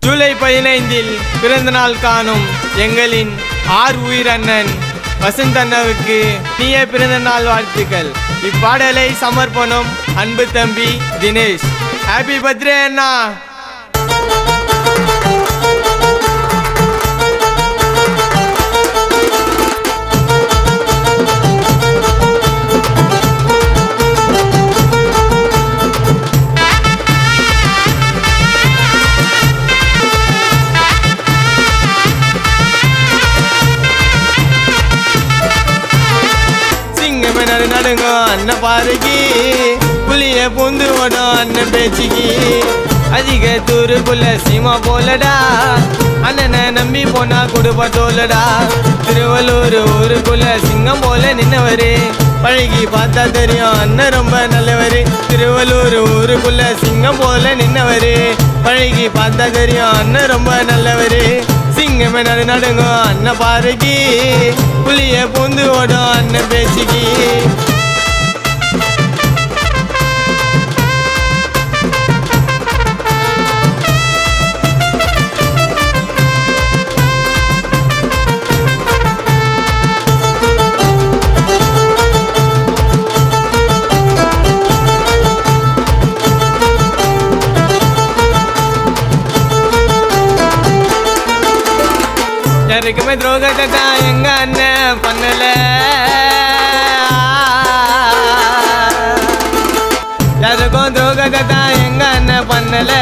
ஜூலை 15 பிறந்தநாள் காணும் எங்களின் உயிர் அண்ணன் வசந்த் அண்ணாவுக்கு நீய பிறந்தநாள் வாழ்த்துக்கள். இப்பாடலை சமர்ப்பணம் அன்பு தம்பி தினேஷ். ஹாப்பி பர்த்டே அண்ணா. நடுங்க அண்ணன் பாருகி புளிய பூந்து ஓடும் அண்ணன் பேச்சுக்கி அதிக தூருக்குள்ள சீமா போலடா அண்ணனை நம்பி போனா குடும்ப தோலடா. திருவள்ளூர் ஊருக்குள்ள சிங்கம் போல நின்னவரு பழகி பார்த்தா தெரியும் அண்ணன் ரொம்ப நல்லவரு. திருவள்ளூர் ஊருக்குள்ள சிங்கம் போல நின்னவரு பழகி பார்த்தா தெரியும் அண்ணன் ரொம்ப நல்லவரு. சிங்கமே நடுங்க அண்ணன் பாருகி புளிய பூந்து ஓடும் அண்ணன் பேச்சுக்கி யாருக்குமே துரோகத்தை எங்க அண்ணன் பண்ணல. யாருக்கும் துரோகத்தை எங்க அண்ணன் பண்ணல.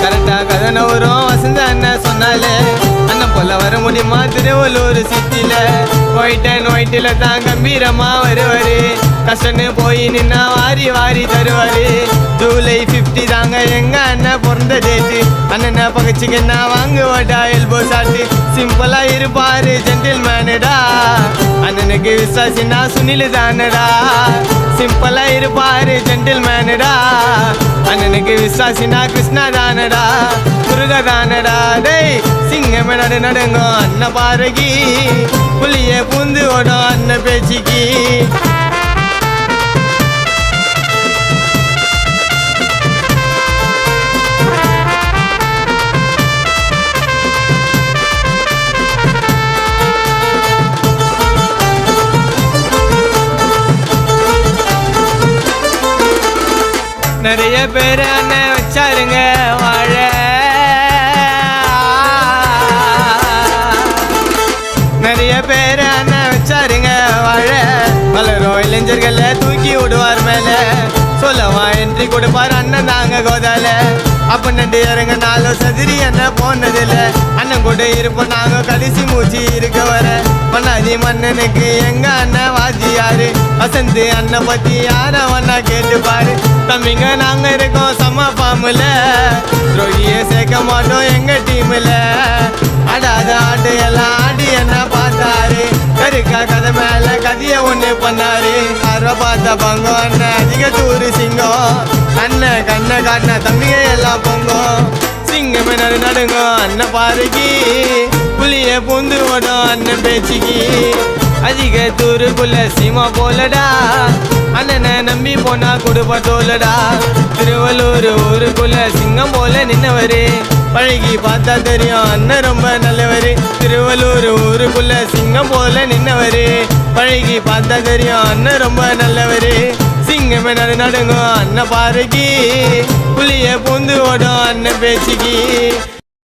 கரெக்டா கதனை வரும் வசந்த அண்ணன் சொன்னாலே அண்ணன் போல வர முடியுமா திருவள்ளூர் சிட்டில. ஒயிட் அண்ட் ஒயிட்டில தான் கம்பீரமா வருவாரு. கஷ்டன்னு போய் நின்னா வாரி வாரி தருவாரு. ஜூலை 50 தாங்க எங்க அண்ணன் பிறந்த டேட்டு. அண்ணனை பகச்சுக்கன்னா வாங்குவாடா எல்போ சாட்டு. சிம்பிளா இருப்பாரு ஜென்டில் மேனடா. அண்ணனுக்கு விசுவாசினா சுனில் தானடா. சிம்பிளா இருப்பாரு ஜென்டில் மேனடா. அண்ணனுக்கு விசுவாசினா கிருஷ்ணா தானடா. முருக தானடா. டேய் சிங்கமே நடுங்க அண்ணன் பாருகி புளிய பூந்து ஓடும் அண்ணன் பேச்சுக்கி. நிறைய பேர் அண்ணன் வச்சாருங்க வாழ. நிறைய பேர் அண்ணன் வச்சாருங்க வாழ. வளரும் இளைஞர்கள தூக்கி விடுவார் மேல. சொல்லவா என்ட்ரி கொடுப்பார் அண்ணன் தாங்க கோதால. அப்ப நண்டு இறங்க நாளும் சதுரி அண்ணன் போனதில்ல. அண்ணன் கூட இருப்போம் நாங்க கடைசி மூச்சு இருக்க வர. மன்னாதி மன்னனுக்கு எங்க அண்ணன் வாத்தியாரு. வசந்த் அண்ணன் பத்தி யார ஒன்னா கேட்டுப்பாரு. தம்பிங்க நாங்க இருக்கோம் சம பாம்புல. துரோகிய சேர்க்க மாட்டோம் எங்க டீம்ல. ஆடாத ஆட்டு எல்லாம் ஆடி என்ன பார்த்தாரு. கருக்கா கதை மேல கதைய ஒண்ணு பண்ணாரு. ஆர்வ பார்த்த பங்கம் அண்ணன் அதிக தூரு சிங்கம். அண்ணன் கண்ணை காட்டின தம்பிங்க எல்லாம் பொங்கும். சிங்கமே நடுங்க அண்ணன் பாருகி புளிய பூந்து ஓடும் அண்ணன் பேச்சுக்கி அதிக தூருக்குள்ள சீமா போலடா. அண்ணனை நம்பி போனா குடும்ப தோலடா. திருவள்ளூர் ஊருக்குள்ள சிங்கம் போல நின்னவரு பழகி பார்த்தா தெரியும் அண்ணன் ரொம்ப நல்லவரு. திருவள்ளூர் ஊருக்குள்ள சிங்கம் போல நின்னவரு பழகி பார்த்தா தெரியும் அண்ணன் ரொம்ப நல்லவரு. சிங்கமே நடுங்க அண்ணன் பாருகி புளிய பூந்து ஓடும் அண்ணன் பேச்சுக்கி.